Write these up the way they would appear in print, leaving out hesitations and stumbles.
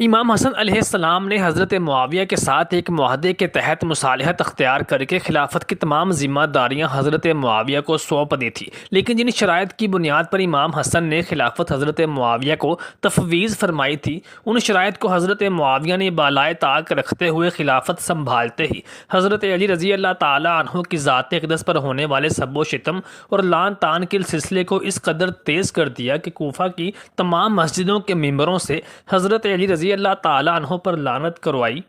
امام حسن علیہ السلام نے حضرت معاویہ کے ساتھ ایک معاہدے کے تحت مصالحت اختیار کر کے خلافت کی تمام ذمہ داریاں حضرت معاویہ کو سونپ دی تھی، لیکن جن شرائط کی بنیاد پر امام حسن نے خلافت حضرت معاویہ کو تفویض فرمائی تھی، ان شرائط کو حضرت معاویہ نے بالائے طاق رکھتے ہوئے خلافت سنبھالتے ہی حضرت علی رضی اللہ تعالیٰ عنہ کی ذات اقدس پر ہونے والے سب و شتم اور لعن طعن کے سلسلے کو اس قدر تیز کر دیا کہ کوفہ کی تمام مسجدوں کے ممبروں سے حضرت علی رضی اللہ تعالیٰ عنہ پر لعنت کروائی۔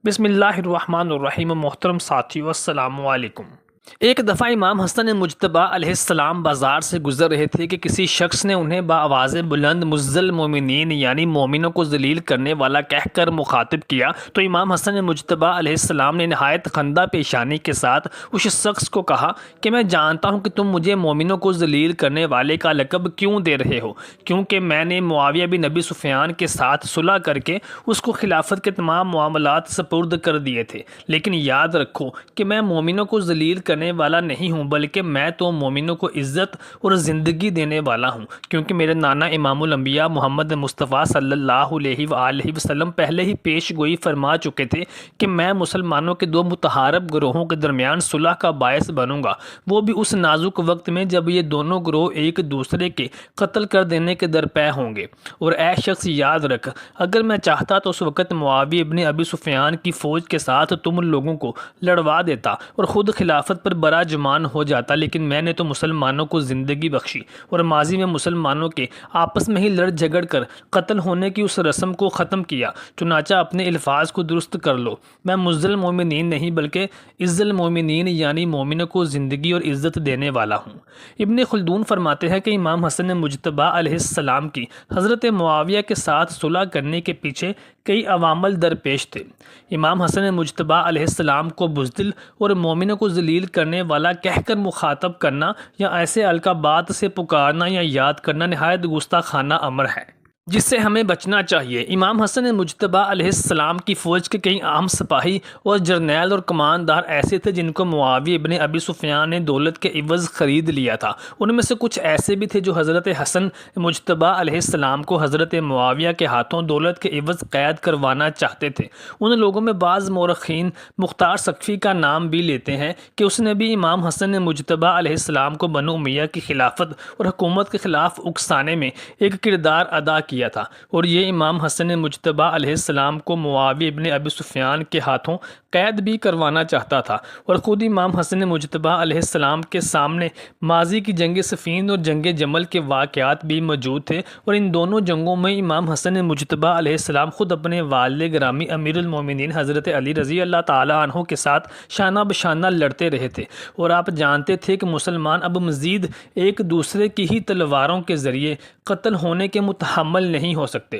بسم اللہ الرحمن الرحیم۔ محترم ساتھیو، السلام علیکم۔ ایک دفعہ امام حسن مجتبی علیہ السلام بازار سے گزر رہے تھے کہ کسی شخص نے انہیں بآواز بلند مزل مومنین یعنی مومنوں کو ذلیل کرنے والا کہہ کر مخاطب کیا، تو امام حسن مجتبی علیہ السلام نے نہایت خندہ پیشانی کے ساتھ اس شخص کو کہا کہ میں جانتا ہوں کہ تم مجھے مومنوں کو ذلیل کرنے والے کا لقب کیوں دے رہے ہو، کیونکہ میں نے معاویہ بن ابی سفیان کے ساتھ صلح کر کے اس کو خلافت کے تمام معاملات سپرد کر دیے تھے، لیکن یاد رکھو کہ میں مومنوں کو ذلیل کرنے والا نہیں ہوں، بلکہ میں تو مومنوں کو عزت اور زندگی دینے والا ہوں، کیونکہ میرے نانا امام الانبیاء محمد مصطفیٰ صلی اللہ علیہ وآلہ وسلم پہلے ہی پیش گوئی فرما چکے تھے کہ میں مسلمانوں کے دو متحارب گروہوں کے درمیان صلح کا باعث بنوں گا، وہ بھی اس نازک وقت میں جب یہ دونوں گروہ ایک دوسرے کے قتل کر دینے کے درپے ہوں گے۔ اور اے شخص یاد رکھ، اگر میں چاہتا تو اس وقت معاویہ ابن ابی سفیان کی فوج کے ساتھ تم لوگوں کو لڑوا دیتا اور خود خلافت پر براجمان ہو جاتا، لیکن میں نے تو مسلمانوں کو زندگی بخشی اور ماضی میں مسلمانوں کے آپس میں ہی لڑ جھگڑ کر قتل ہونے کی اس رسم کو ختم کیا۔ چنانچہ اپنے الفاظ کو درست کر لو، میں مزل مومنین نہیں بلکہ عزل مومنین یعنی مومنوں کو زندگی اور عزت دینے والا ہوں۔ ابن خلدون فرماتے ہیں کہ امام حسن مجتبی علیہ السلام کی حضرت معاویہ کے ساتھ صلح کرنے کے پیچھے کئی عوامل درپیش تھے۔ امام حسن مجتبی علیہ السلام کو بزدل اور مومنوں کو ذلیل کرنے والا کہہ کر مخاطب کرنا یا ایسے القابات سے پکارنا یا یاد کرنا نہایت گستاخانہ امر ہے، جس سے ہمیں بچنا چاہیے۔ امام حسن مجتبی علیہ السلام کی فوج کے کئی عام سپاہی اور جرنیل اور کماندار ایسے تھے جن کو معاویہ ابن ابی سفیان نے دولت کے عوض خرید لیا تھا۔ ان میں سے کچھ ایسے بھی تھے جو حضرت حسن مجتبی علیہ السلام کو حضرت معاویہ کے ہاتھوں دولت کے عوض قید کروانا چاہتے تھے۔ ان لوگوں میں بعض مورخین مختار ثقفی کا نام بھی لیتے ہیں کہ اس نے بھی امام حسن مجتبی علیہ السلام کو بنو امیہ کی خلافت اور حکومت کے خلاف اکسانے میں ایک کردار ادا کیا تھا، اور یہ امام حسن مجتبی علیہ السلام کو معاویہ ابن ابی سفیان کے ہاتھوں قید بھی کروانا چاہتا تھا، اور خود امام حسن مجتبی علیہ السلام کے سامنے ماضی کی جنگ صفین اور جنگ جمل کے واقعات بھی موجود تھے، اور ان دونوں جنگوں میں امام حسن مجتبی علیہ السلام خود اپنے والد گرامی امیر المومنین حضرت علی رضی اللہ تعالیٰ عنہ کے ساتھ شانہ بشانہ لڑتے رہے تھے، اور آپ جانتے تھے کہ مسلمان اب مزید ایک دوسرے کی ہی تلواروں کے ذریعے قتل ہونے کے متحمل نہیں ہو سکتے۔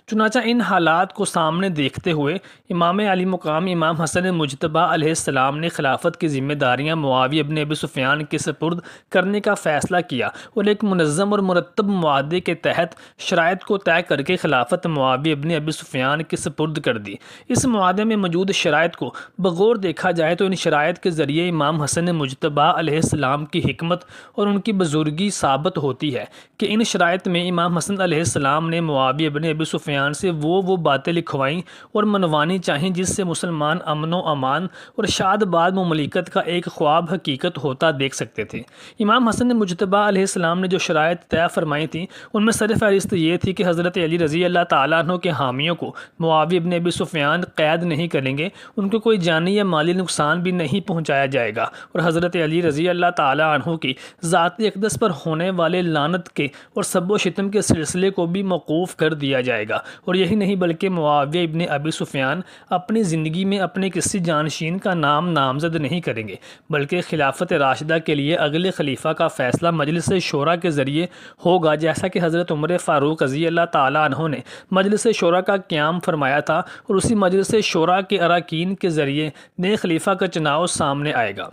چنانچہ ان حالات کو سامنے دیکھتے ہوئے امام علی مقام امام حسن مجتبی علیہ السلام نے خلافت کی ذمہ داریاں معاویہ ابن ابی سفیان کے سپرد کرنے کا فیصلہ کیا، اور ایک منظم اور مرتب معاہدے کے تحت شرائط کو طے کر کے خلافت معاویہ ابن ابی سفیان کے سپرد کر دی۔ اس معاہدے میں موجود شرائط کو بغور دیکھا جائے تو ان شرائط کے ذریعے امام حسن مجتبی علیہ السلام کی حکمت اور ان کی بزرگی ثابت ہوتی ہے کہ ان شرائط میں امام حسن علیہ السلام نے معاویہ ابن ابی سفیان سے وہ باتیں لکھوائیں اور منوانی چاہیں جس سے مسلمان امن و امان اور شاد باد مملکت کا ایک خواب حقیقت ہوتا دیکھ سکتے تھے۔ امام حسن مجتبی علیہ السلام نے جو شرائط طے فرمائی تھیں ان میں سر فہرست یہ تھی کہ حضرت علی رضی اللہ تعالیٰ عنہ کے حامیوں کو معاویہ ابن ابی سفیان قید نہیں کریں گے، ان کو کوئی جانی یا مالی نقصان بھی نہیں پہنچایا جائے گا، اور حضرت علی رضی اللہ تعالیٰ عنہ کی ذات اقدس پر ہونے والے لعنت کے اور سب و شتم کے سلسلے کو بھی موقوف کر دیا جائے گا۔ اور یہی نہیں بلکہ معاویہ ابن ابی سفیان اپنی زندگی میں اپنے کسی جانشین کا نام نامزد نہیں کریں گے، بلکہ خلافت راشدہ کے لیے اگلے خلیفہ کا فیصلہ مجلس شورا کے ذریعے ہوگا، جیسا کہ حضرت عمر فاروق رضی اللہ تعالیٰ عنہ نے مجلس شورا کا قیام فرمایا تھا، اور اسی مجلس شورا کے اراکین کے ذریعے نئے خلیفہ کا چناؤ سامنے آئے گا۔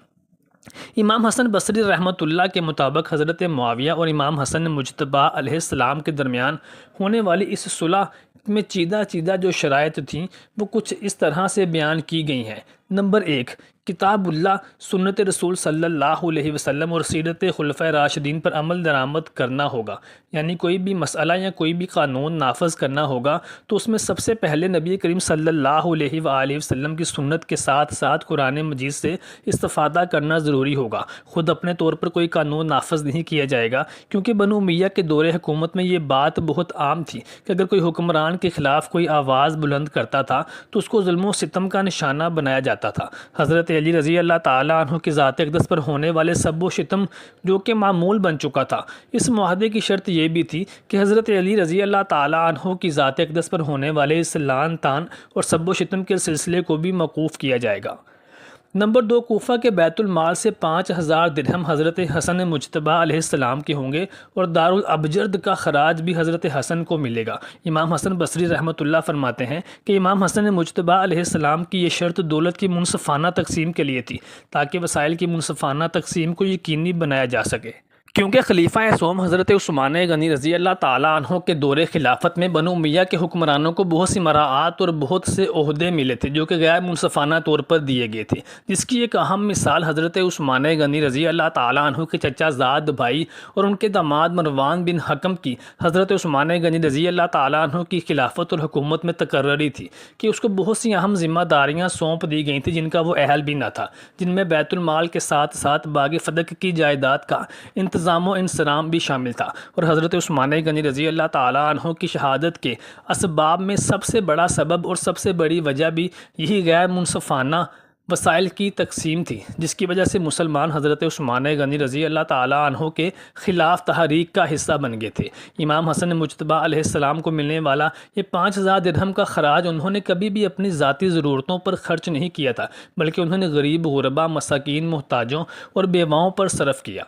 امام حسن بصری رحمۃ اللہ کے مطابق حضرت معاویہ اور امام حسن مجتبی علیہ السلام کے درمیان ہونے والی اس صلح میں چیدہ جو شرائط تھیں وہ کچھ اس طرح سے بیان کی گئی ہیں۔ نمبر 1، کتاب اللہ، سنت رسول صلی اللہ علیہ وسلم اور سیرت خلفۂ راشدین پر عمل درآمد کرنا ہوگا۔ یعنی کوئی بھی مسئلہ یا کوئی بھی قانون نافذ کرنا ہوگا تو اس میں سب سے پہلے نبی کریم صلی اللہ علیہ وآلہ وسلم کی سنت کے ساتھ ساتھ قرآن مجید سے استفادہ کرنا ضروری ہوگا۔ خود اپنے طور پر کوئی قانون نافذ نہیں کیا جائے گا، کیونکہ بنو امیہ کے دور حکومت میں یہ بات بہت عام تھی کہ اگر کوئی حکمران کے خلاف کوئی آواز بلند کرتا تھا تو اس کو ظلم و ستم کا نشانہ بنایا جاتا تھا۔ حضرت علی رضی اللہ تعالیٰ عنہ کی ذات اقدس پر ہونے والے سب و شتم جو کہ معمول بن چکا تھا، اس معاہدے کی شرط یہ بھی تھی کہ حضرت علی رضی اللہ تعالیٰ عنہ کی ذات اقدس پر ہونے والے اس لعن طعن اور سب و شتم کے سلسلے کو بھی موقوف کیا جائے گا۔ نمبر 2، کوفہ کے بیت المال سے 5000 درہم حضرت حسن مجتبی علیہ السلام کے ہوں گے اور دارالابجرد کا خراج بھی حضرت حسن کو ملے گا۔ امام حسن بصری رحمۃ اللہ فرماتے ہیں کہ امام حسن مجتبی علیہ السلام کی یہ شرط دولت کی منصفانہ تقسیم کے لیے تھی، تاکہ وسائل کی منصفانہ تقسیم کو یقینی بنایا جا سکے، کیونکہ خلیفہ اعصم حضرت عثمان غنی رضی اللہ تعالیٰ عنہ کے دور خلافت میں بنو امیہ کے حکمرانوں کو بہت سی مراعات اور بہت سے عہدے ملے تھے جو کہ غیر منصفانہ طور پر دیے گئے تھے، جس کی ایک اہم مثال حضرت عثمان غنی رضی اللہ تعالیٰ عنہ کے چچا زاد بھائی اور ان کے داماد مروان بن حکم کی حضرت عثمان غنی رضی اللہ تعالیٰ عنہ کی خلافت اور حکومت میں تقرری تھی کہ اس کو بہت سی اہم ذمہ داریاں سونپ دی گئی تھیں جن کا وہ اہل بھی نہ تھا، جن میں بیت المال کے ساتھ ساتھ باغ فدق کی جائیداد کا انتظام و انصرام بھی شامل تھا، اور حضرت عثمان غنی رضی اللہ تعالیٰ عنہ کی شہادت کے اسباب میں سب سے بڑا سبب اور سب سے بڑی وجہ بھی یہی غیر منصفانہ وسائل کی تقسیم تھی، جس کی وجہ سے مسلمان حضرت عثمان غنی رضی اللہ تعالیٰ عنہ کے خلاف تحریک کا حصہ بن گئے تھے۔ امام حسن مجتبی علیہ السلام کو ملنے والا یہ 5000 درہم کا خراج انہوں نے کبھی بھی اپنی ذاتی ضرورتوں پر خرچ نہیں کیا تھا، بلکہ انہوں نے غریب، غربا، مساکین، محتاجوں اور بیواؤں پر صرف کیا۔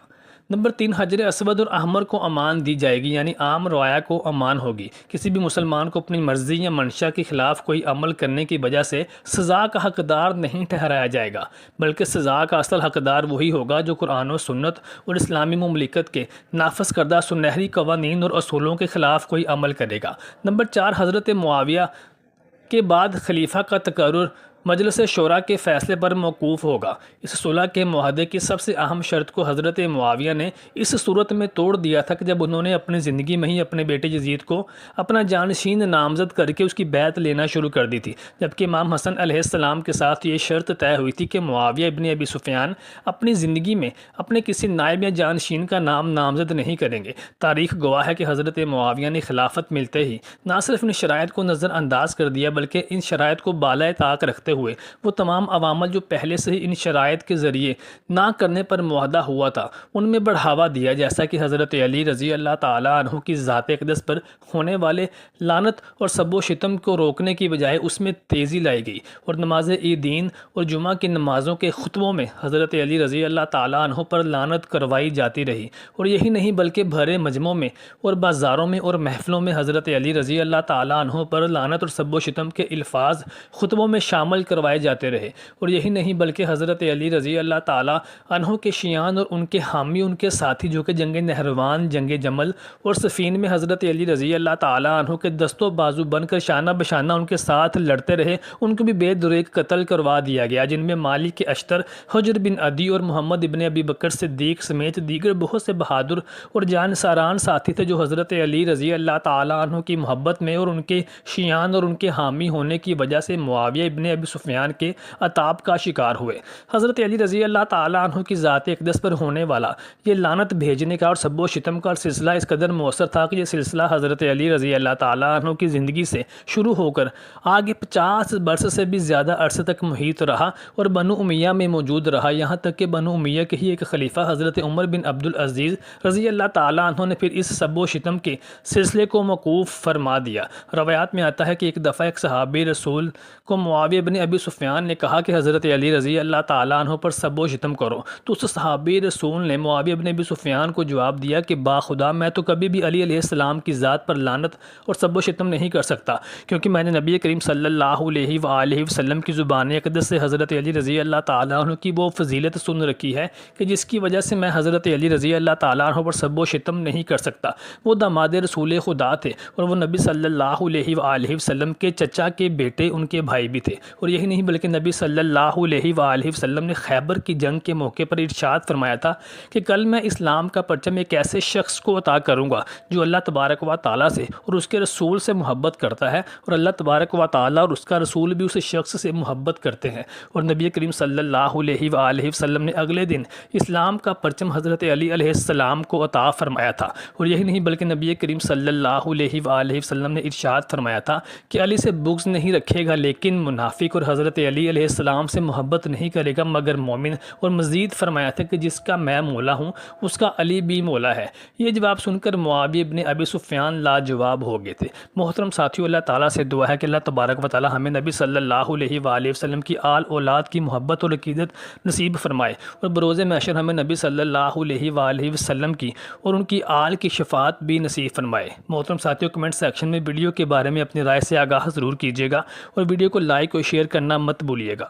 نمبر 3، حجر اسود اور احمر کو امان دی جائے گی، یعنی عام روایہ کو امان ہوگی۔ کسی بھی مسلمان کو اپنی مرضی یا منشا کے خلاف کوئی عمل کرنے کی وجہ سے سزا کا حقدار نہیں ٹھہرایا جائے گا، بلکہ سزا کا اصل حقدار وہی ہوگا جو قرآن و سنت اور اسلامی مملکت کے نافذ کردہ سنہری قوانین اور اصولوں کے خلاف کوئی عمل کرے گا۔ نمبر 4، حضرت معاویہ کے بعد خلیفہ کا تقرر مجلس شورا کے فیصلے پر موقوف ہوگا۔ اس صلح کے معاہدے کی سب سے اہم شرط کو حضرت معاویہ نے اس صورت میں توڑ دیا تھا کہ جب انہوں نے اپنی زندگی میں ہی اپنے بیٹے یزید کو اپنا جانشین نامزد کر کے اس کی بیعت لینا شروع کر دی تھی، جبکہ امام حسن علیہ السلام کے ساتھ یہ شرط طے ہوئی تھی کہ معاویہ ابن ابی سفیان اپنی زندگی میں اپنے کسی نائب یا جانشین کا نام نامزد نہیں کریں گے۔ تاریخ گواہ ہے کہ حضرت معاویہ نے خلافت ملتے ہی نہ صرف ان شرائط کو نظر انداز کر دیا، بلکہ ان شرائط کو بالائے طاق رکھتے ہوئے وہ تمام عوامل جو پہلے سے ہی ان شرائط کے ذریعے نہ کرنے پر معاہدہ ہوا تھا ان میں بڑھاوا دیا، جیسا کہ حضرت علی رضی اللہ تعالیٰ عنہ کی ذات اقدس پر ہونے والے لعنت اور سب و شتم کو روکنے کی بجائے اس میں تیزی لائی گئی، اور نماز عیدین اور جمعہ کی نمازوں کے خطبوں میں حضرت علی رضی اللہ تعالیٰ عنہ پر لعنت کروائی جاتی رہی، اور یہی نہیں بلکہ بھرے مجمعوں میں اور بازاروں میں اور محفلوں میں حضرت علی رضی اللہ تعالیٰ عنہ پر لعنت اور سب و شتم کے الفاظ خطبوں میں شامل کروائے جاتے رہے، اور یہی نہیں بلکہ حضرت علی رضی اللہ تعالیٰ عنہ کے شیعان اور ان کے حامی، ان کے ساتھی جو کہ جنگ نہروان، جنگ جمل اور صفین میں حضرت علی رضی اللہ تعالیٰ عنہ کے دست و بازو بن کر شانہ بشانہ ان کے ساتھ لڑتے رہے، ان کو بھی بے دریغ قتل کروا دیا گیا، جن میں مالک اشتر، حجر بن عدی اور محمد ابن ابی بکر صدیق سمیت دیگر بہت سے بہادر اور جانساران ساتھی تھے جو حضرت علی رضی اللہ تعالیٰ عنہ کی محبت میں اور ان کے شیعان اور ان کے حامی ہونے کی وجہ سے معاویہ ابن ابی سفیان کے عتاب کا شکار ہوئے۔ حضرت علی رضی اللہ تعالیٰ عنہ کی ذات اقدس پر ہونے والا یہ لعنت بھیجنے کا اور سب و شتم کا سلسلہ اس قدر مؤثر تھا کہ یہ سلسلہ حضرت علی رضی اللہ تعالیٰ عنہ کی زندگی سے شروع ہو کر آگے 50 برس سے بھی زیادہ عرصے تک محیط رہا اور بنو امیہ میں موجود رہا، یہاں تک کہ بنو امیہ کے ہی ایک خلیفہ حضرت عمر بن عبدالعزیز رضی اللہ تعالیٰ عنہ نے پھر اس سب و شتم کے سلسلے کو موقوف فرما دیا۔ روایات میں آتا ہے کہ ایک دفعہ ایک صحابی رسول کو معاویہ بن ابی سفیان نے کہا کہ حضرت علی رضی اللہ تعالیٰ عنہ پر سب و شتم کرو، تو اس صحابی رسول نے معاویہ بن ابی سفیان کو جواب دیا کہ باخدا میں تو کبھی بھی علی علیہ السلام کی ذات پر لعنت اور سب و شتم نہیں کر سکتا، کیونکہ میں نے نبی کریم صلی اللہ علیہ وآلہ وسلم کی زبان اقدس سے حضرت علی رضی اللہ تعالیٰ عنہ کی وہ فضیلت سن رکھی ہے کہ جس کی وجہ سے میں حضرت علی رضی اللہ تعالیٰ عنہ پر سب و شتم نہیں کر سکتا۔ وہ داماد رسول خدا تھے اور وہ نبی صلی اللہ علیہ وآلہ وسلم کے چچا کے بیٹے ان کے بھائی بھی تھے، اور اور یہی نہیں بلکہ نبی صلی اللہ علیہ وآلہ وسلم نے خیبر کی جنگ کے موقع پر ارشاد فرمایا تھا کہ کل میں اسلام کا پرچم ایک ایسے شخص کو عطا کروں گا جو اللہ تبارک و تعالیٰ سے اور اس کے رسول سے محبت کرتا ہے، اور اللہ تبارک و تعالیٰ اور اس کا رسول بھی اس شخص سے محبت کرتے ہیں۔ اور نبی کریم صلی اللہ علیہ وآلہ وسلم نے اگلے دن اسلام کا پرچم حضرت علی علیہ السلام کو عطا فرمایا تھا، اور یہی نہیں بلکہ نبی کریم صلی اللہ علیہ وآلہ وسلم نے ارشاد فرمایا تھا کہ علی سے بغض نہیں رکھے گا لیکن منافق، اور حضرت علی علیہ السلام سے محبت نہیں کرے گا مگر مومن، اور مزید فرمایا تھا کہ جس کا میں مولا ہوں اس کا علی بھی مولا ہے۔ یہ جواب سن کر معاویہ ابن ابی سفیان لاجواب ہو گئے تھے۔ محترم ساتھیو، اللہ تعالیٰ سے دعا ہے کہ اللہ تبارک و تعالیٰ ہمیں نبی صلی اللہ علیہ وآلہ وسلم کی آل اولاد کی محبت اور عقیدت نصیب فرمائے، اور بروز محشر ہمیں نبی صلی اللہ علیہ وآلہ وسلم کی اور ان کی آل کی شفاعت بھی نصیب فرمائے۔ محترم ساتھیو، کمنٹ سیکشن میں ویڈیو کے بارے میں اپنی رائے سے آگاہ ضرور کیجیے گا، اور ویڈیو کو لائک اور شیئر کرنا مت بھولیے گا۔